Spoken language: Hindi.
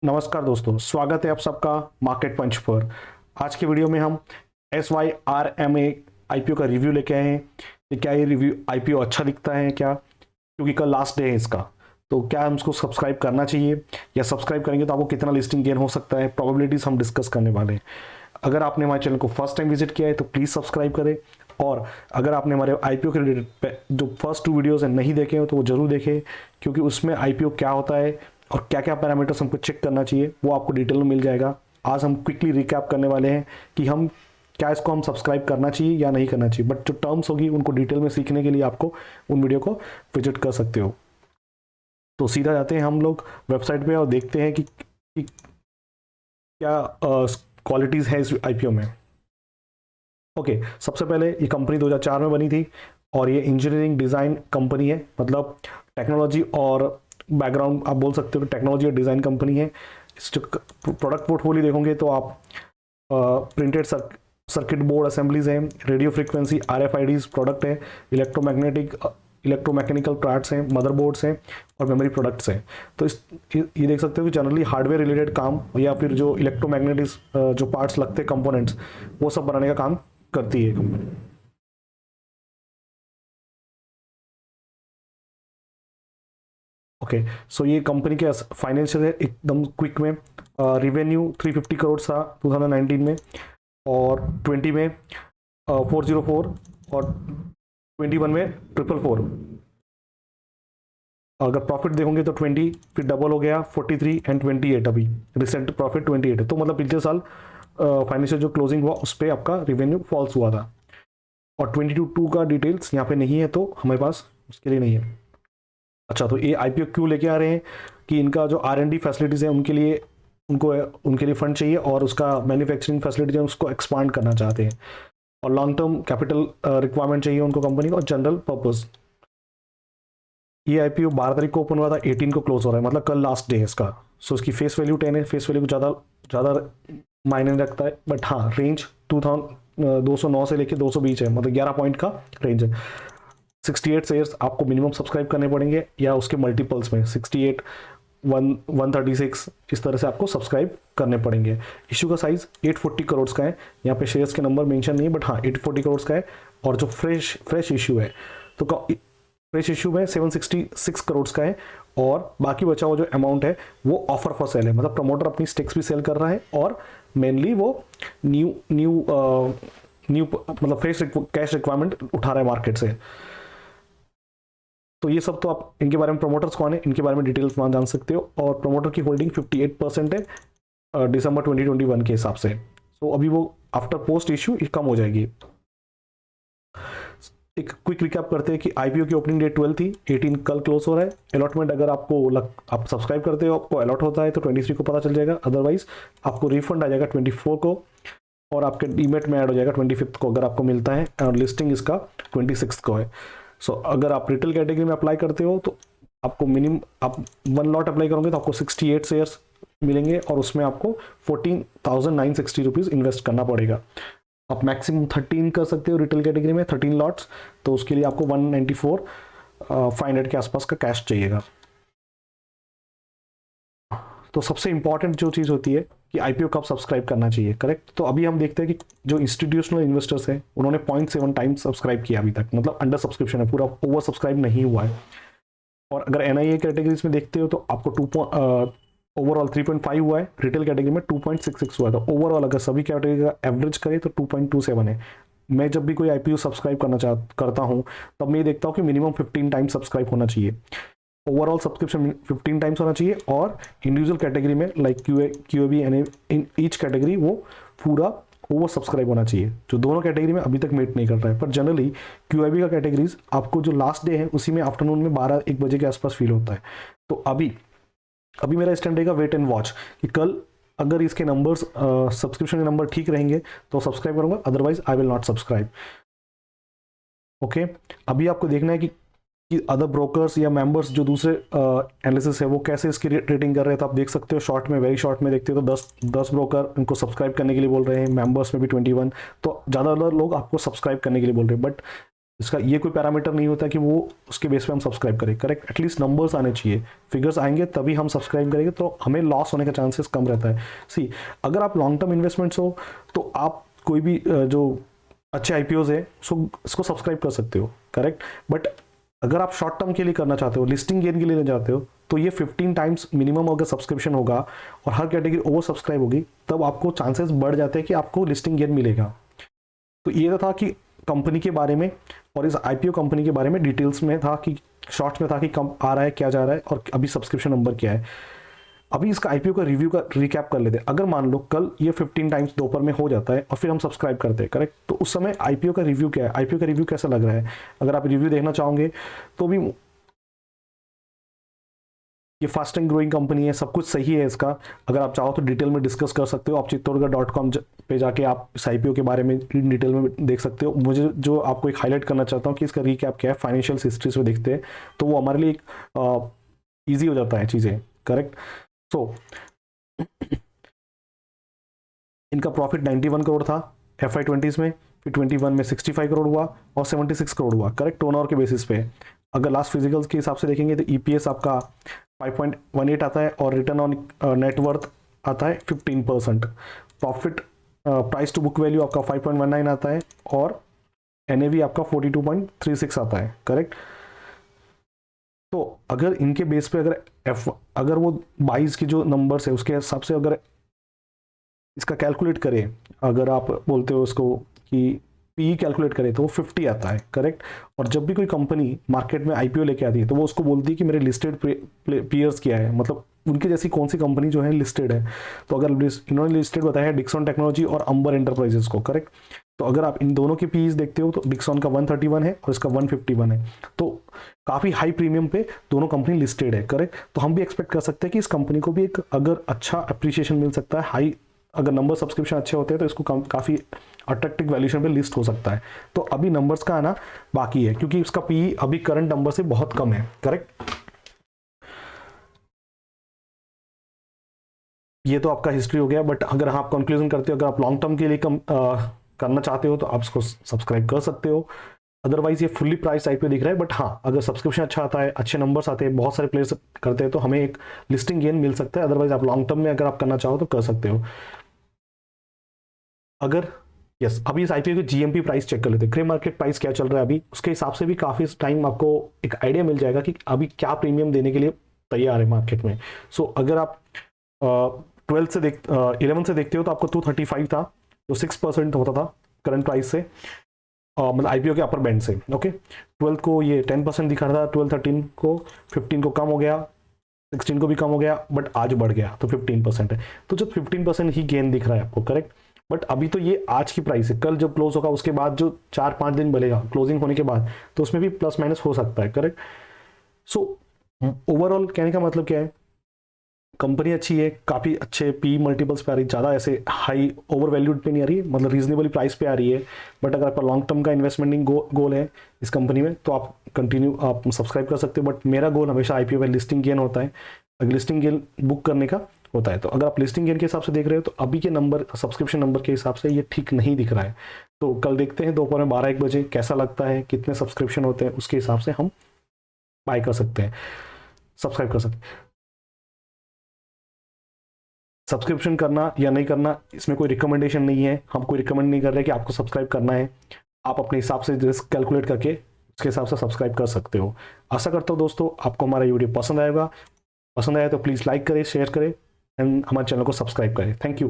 नमस्कार दोस्तों, स्वागत है आप सबका मार्केट पंच पर। आज के वीडियो में हम SYRMA आईपीओ का रिव्यू लेके आए हैं कि क्या ये रिव्यू आईपीओ अच्छा दिखता है क्या, क्योंकि कल लास्ट डे है इसका। तो क्या हम उसको सब्सक्राइब करना चाहिए या सब्सक्राइब करेंगे तो आपको कितना लिस्टिंग गेन हो सकता है, प्रोबेबिलिटीज हम डिस्कस करने वाले हैं। अगर आपने हमारे चैनल को फर्स्ट टाइम विजिट किया है तो प्लीज़ सब्सक्राइब करें, और अगर आपने हमारे आईपीओ के रिलेटेड जो फर्स्ट 2 वीडियोस हैं नहीं देखे हो तो वो जरूर देखें, क्योंकि उसमें आईपीओ क्या होता है और क्या क्या पैरामीटर्स हमको चेक करना चाहिए वो आपको डिटेल में मिल जाएगा। आज हम क्विकली रिकैप करने वाले हैं कि हम क्या इसको हम सब्सक्राइब करना चाहिए या नहीं करना चाहिए, बट जो टर्म्स होगी उनको डिटेल में सीखने के लिए आपको उन वीडियो को विजिट कर सकते हो। तो सीधा जाते हैं हम लोग वेबसाइट पे और देखते हैं कि क्या क्वालिटीज़ है इस आईपीओ में। ओके, सबसे पहले ये कंपनी 2004 में बनी थी और ये इंजीनियरिंग डिज़ाइन कंपनी है, मतलब टेक्नोलॉजी और बैकग्राउंड आप बोल सकते हो कि टेक्नोलॉजी और डिज़ाइन कंपनी है। इस जो प्रोडक्ट पोर्टफोलियो देखोगे तो आप प्रिंटेड सर्किट बोर्ड असेंबलीज हैं, रेडियो फ्रीक्वेंसी RFIDs प्रोडक्ट है, इलेक्ट्रोमैकेनिकल पार्ट्स हैं, मदरबोर्ड्स हैं और मेमोरी प्रोडक्ट्स हैं। तो ये देख सकते हो कि जनरली हार्डवेयर रिलेटेड काम या फिर जो इलेक्ट्रोमैग्नेटिक्स जो पार्ट्स लगते हैं कंपोनेंट्स, वो सब बनाने का काम करती है कंपनी। ओके, सो ये कंपनी के फाइनेंशियल है एकदम क्विक में। रिवेन्यू 350 करोड़ था 2019 में, और 20 में 404, और 21 में 444। अगर प्रॉफिट देखोगे तो 20 फिर डबल हो गया 43 एंड 28। अभी रिसेंट प्रॉफिट 28 है, तो मतलब पिछले साल फाइनेंशियल जो क्लोजिंग हुआ उस पर आपका रिवेन्यू फॉल्स हुआ था। और 22 का डिटेल्स यहाँ पे नहीं है, तो हमारे पास उसके लिए नहीं है। अच्छा, तो ये आईपीओ क्यों लेके आ रहे हैं कि इनका जो R&D फैसिलिटीज़ है उनके लिए फंड चाहिए, और उसका मैन्युफैक्चरिंग फैसिलिटीज है उसको एक्सपांड करना चाहते हैं, और लॉन्ग टर्म कैपिटल रिक्वायरमेंट चाहिए उनको कंपनी को, और जनरल पर्पस। ये आईपीओ 12 तारीख को ओपन हुआ था, 18 को क्लोज हो रहा है, मतलब कल लास्ट डे है इसका। सो इसकी फेस वैल्यू 10 है, फेस वैल्यू को ज़्यादा मायने नहीं रखता है, बट हाँ रेंज 209 से लेकर 220 है, मतलब 11 पॉइंट का रेंज है। 68 शेयर्स आपको मिनिमम सब्सक्राइब करने पड़ेंगे, या उसके मल्टीपल्स में 68, 136 इस तरह से आपको सब्सक्राइब करने पड़ेंगे। इशू का साइज 840 करोड़ का है, यहाँ पे शेयर्स के नंबर मेंशन नहीं है, बट हाँ 840 करोड़ का है। और जो फ्रेश इशू है, तो फ्रेश इशू में 766 करोड़ का है, और बाकी बचा हुआ जो अमाउंट है वो ऑफर फॉर सेल है, मतलब प्रमोटर अपनी स्टेक्स भी सेल कर रहा है, और मेनली वो न्यू मतलब फ्रेश कैश रिक्वायरमेंट उठा रहा है मार्केट से। तो ये सब तो आप इनके बारे में, प्रमोटर्स कौन है इनके बारे में डिटेल्स वहाँ जान सकते हो। और प्रमोटर की होल्डिंग 58% है दिसंबर 2021 के हिसाब से। सो अभी वो आफ्टर पोस्ट इश्यू कम हो जाएगी। एक क्विक रिकैप करते हैं कि आईपीओ की ओपनिंग डेट 12 थी, 18 कल क्लोज हो रहा है। अलॉटमेंट अगर आप सब्सक्राइब करते हो, आपको अलॉट होता है तो 23 को पता चल जाएगा, अदरवाइज आपको रिफंड आ जाएगा 24 को, और आपके डीमेट में ऐड हो जाएगा 25 को अगर आपको मिलता है, और लिस्टिंग इसका 26 को है। सो अगर आप रिटेल कैटेगरी में अप्लाई करते हो तो आपको मिनिमम आप 1 लॉट अप्लाई करोगे तो आपको 68 शेयर्स मिलेंगे, और उसमें आपको 14,960 रुपीज़ इन्वेस्ट करना पड़ेगा। आप मैक्सिमम 13 कर सकते हो रिटेल कैटेगरी में, 13 लॉट्स, तो उसके लिए आपको 194,500 के आसपास का कैश चाहिएगा। तो सबसे इंपॉर्टेंट जो चीज़ होती है कि आईपीओ कब सब्सक्राइब करना चाहिए, करेक्ट। तो अभी हम देखते हैं कि जो इंस्टीट्यूशनल इन्वेस्टर्स हैं उन्होंने 0.7 टाइम्स सब्सक्राइब किया अभी तक, मतलब अंडर सब्सक्रिप्शन है, पूरा ओवर सब्सक्राइब नहीं हुआ है। और अगर एनआईए कैटेगरीज में देखते हो तो आपको ओवरऑल 3.5 हुआ है, रिटेल कैटेगरी में 2.66 हुआ था। ओवरऑल अगर सभी कैटेगरी का एवरेज करें तो 2.27 है। मैं जब भी कोई आईपीओ सब्सक्राइब करता हूँ तब मैं ये देखता हूँ कि मिनिमम 15 टाइम्स सब्सक्राइब होना चाहिए, ओवरऑल सब्सक्रिप्शन 15 टाइम्स होना चाहिए, और इंडिविजुअल कैटेगरी में लाइक क्यूएबी इन ईच कैटेगरी वो पूरा ओवर सब्सक्राइब होना चाहिए, जो दोनों कैटेगरी में अभी तक मेट नहीं कर रहा है। पर जनरली क्यूआईबी का कैटेगरीज आपको जो लास्ट डे है उसी में आफ्टरनून में 12-1 बजे के आसपास फील होता है। तो अभी मेरा स्टैंड रहेगा वेट एंड वॉच, कि कल अगर इसके नंबर्स सब्सक्रिप्शन के नंबर ठीक रहेंगे तो सब्सक्राइब करूंगा, otherwise I will not subscribe. Okay, अभी आपको देखना है कि अदर ब्रोकर्स या मेंबर्स जो दूसरे एनालिसिस है वो कैसे इसकी रेटिंग कर रहे हैं। तो आप देख सकते हो शॉर्ट में, वेरी शॉर्ट में देखते हो तो 10 ब्रोकर इनको सब्सक्राइब करने के लिए बोल रहे हैं, मेंबर्स में भी 21, तो ज़्यादा लोग आपको सब्सक्राइब करने के लिए बोल रहे हैं। बट इसका ये कोई पैरामीटर नहीं होता कि वो उसके बेस पे हम सब्सक्राइब करें, करेक्ट। एटलीस्ट नंबर्स आने चाहिए, फिगर्स आएंगे तभी हम सब्सक्राइब करेंगे, तो हमें लॉस होने का चांसेस कम रहता है। सी, अगर आप लॉन्ग टर्म इन्वेस्टमेंट्स हो तो आप कोई भी जो अच्छे आईपीओज है सो इसको सब्सक्राइब कर सकते हो, करेक्ट। बट अगर आप शॉर्ट टर्म के लिए करना चाहते हो, लिस्टिंग गेन के लिए लेना चाहते हो, तो ये 15 टाइम्स मिनिमम अगर सब्सक्रिप्शन होगा और हर कैटेगरी ओवर सब्सक्राइब होगी, तब आपको चांसेस बढ़ जाते हैं कि आपको लिस्टिंग गेन मिलेगा। तो ये था कि कंपनी के बारे में, और इस आईपीओ कंपनी के बारे में डिटेल्स में था, कि शॉर्ट्स में था कि कम आ रहा है, क्या जा रहा है, और अभी सब्सक्रिप्शन नंबर क्या है। अभी इसका आईपीओ का रिव्यू का रिकैप कर लेते हैं। अगर मान लो कल ये 15 टाइम्स दोपहर में हो जाता है और फिर हम सब्सक्राइब करते हैं, करेक्ट, तो उस समय आईपीओ का रिव्यू क्या है, आईपीओ का रिव्यू कैसा लग रहा है। अगर आप रिव्यू देखना चाहोगे तो भी ये फास्ट एंड ग्रोइंग कंपनी है, सब कुछ सही है इसका। अगर आप चाहो तो डिटेल में डिस्कस कर सकते हो, आप चित्तौड़गढ़.com पे जाके आप इस आईपीओ के बारे में डिटेल में देख सकते हो। मुझे जो आपको एक हाईलाइट करना चाहता हूँ कि इसका रिकैप क्या है, फाइनेंशियल हिस्ट्रीज में देखते हैं तो वो हमारे लिए एक ईजी हो जाता है चीज़ें, करेक्ट। सो इनका प्रॉफिट 91 करोड़ था FY20 में, फिर 21 में 65 करोड़ हुआ और 76 करोड़ हुआ, करेक्ट, टर्नओवर के बेसिस पे। अगर लास्ट फिजिकल्स के हिसाब से देखेंगे तो ईपीएस आपका 5.18 आता है और रिटर्न ऑन नेटवर्थ आता है 15%। Profit price to book value आपका 5.19 आता है और एनएवी आपका 42.36 आता है, करेक्ट। तो अगर इनके बेस पे अगर वो 22 की जो नंबर्स है उसके हिसाब से अगर इसका कैलकुलेट करें, अगर आप बोलते हो उसको कि पी कैलकुलेट करें तो वो 50 आता है, करेक्ट। और जब भी कोई कंपनी मार्केट में आईपीओ लेके आती है तो वो उसको बोलती है कि मेरे लिस्टेड पीयर्स क्या है, मतलब उनके जैसी कौन सी कंपनी जो है लिस्टेड है। तो अगर इन्होंने लिस्टेड बताया है डिक्सन टेक्नोलॉजी और अंबर एंटरप्राइजेस को, करेक्ट। तो अगर आप इन दोनों के पीईज देखते हो तो डिक्सन का 131 है और इसका 151 है, तो काफ़ी हाई प्रीमियम पे दोनों कंपनी लिस्टेड है, करेक्ट। तो हम भी एक्सपेक्ट कर सकते हैं कि इस कंपनी को भी एक अगर अच्छा अप्रिसिएशन मिल सकता है, हाई अगर नंबर सब्सक्रिप्शन अच्छे होते हैं तो इसको काफ़ी अट्रैक्टिव वैल्यूशन पे लिस्ट हो सकता है। तो अभी नंबर्स का आना बाकी है क्योंकि इसका पी अभी करंट नंबर से बहुत कम है, करेक्ट। ये तो आपका हिस्ट्री हो गया, बट अगर आप कंक्लूजन करते हो, अगर आप लॉन्ग टर्म के लिए करना चाहते हो तो आप इसको सब्सक्राइब कर सकते हो। अदरवाइज ये फुल्ली प्राइस आईपीओ दिख रहा है, बट हाँ अगर सब्सक्रिप्शन अच्छा आता है, अच्छे नंबर्स आते हैं, बहुत सारे प्लेयर्स करते हैं तो हमें एक लिस्टिंग गेन मिल सकता है। अदरवाइज आप लॉन्ग टर्म में अगर आप करना चाहो तो कर सकते हो। अगर यस अभी इस आईपीओ की जीएमपी प्राइस चेक कर लेते हैं, ग्रे मार्केट प्राइस क्या चल रहा है अभी, उसके हिसाब से भी काफ़ी टाइम आपको एक आइडिया मिल जाएगा कि अभी क्या प्रीमियम देने के लिए तैयार है मार्केट में। सो अगर आप 11 से देखते हो तो आपको 235 था, जो 6% होता था करंट प्राइस से, मतलब आईपीओ के अपर बैंड से, ओके। 12 को ये 10% दिखा रहा था, 13 को 15 को कम हो गया, 16 को भी कम हो गया, बट आज बढ़ गया तो 15% है। तो जब 15% ही गेन दिख रहा है आपको, करेक्ट। बट अभी तो ये आज की प्राइस है, कल जब क्लोज होगा उसके बाद जो 4-5 दिन बलेगा क्लोजिंग होने के बाद, तो उसमें भी प्लस माइनस हो सकता है, करेक्ट। सो ओवरऑल कहने का मतलब क्या है, कंपनी अच्छी है, काफ़ी अच्छे पी मल्टीपल्स पे आ रही है, ज़्यादा ऐसे हाई ओवर वैल्यूड पे नहीं आ रही है, मतलब रीजनेबली प्राइस पे आ रही है। बट अगर आपका लॉन्ग टर्म का इन्वेस्टमेंट गोल है इस कंपनी में तो आप सब्सक्राइब कर सकते हो। बट मेरा गोल हमेशा आईपीओ में लिस्टिंग गेन होता है, लिस्टिंग गेन बुक करने का होता है। तो अगर आप लिस्टिंग गेन के हिसाब से देख रहे हो तो अभी के नंबर सब्सक्रिप्शन नंबर के हिसाब से ये ठीक नहीं दिख रहा है। तो कल देखते हैं दोपहर में 12-1 बजे कैसा लगता है, कितने सब्सक्रिप्शन होते हैं, उसके हिसाब से हम बाय कर सकते हैं, सब्सक्राइब कर सकते हैं। सब्सक्रिप्शन करना या नहीं करना इसमें कोई रिकमेंडेशन नहीं है, हम कोई रिकमेंड नहीं कर रहे कि आपको सब्सक्राइब करना है। आप अपने हिसाब से रिस्क कैलकुलेट करके उसके हिसाब से सब्सक्राइब कर सकते हो। आशा करता हूँ दोस्तों आपको हमारा वीडियो पसंद आएगा, पसंद आया तो प्लीज़ लाइक करें, शेयर करें एंड हमारे चैनल को सब्सक्राइब करें। Thank you.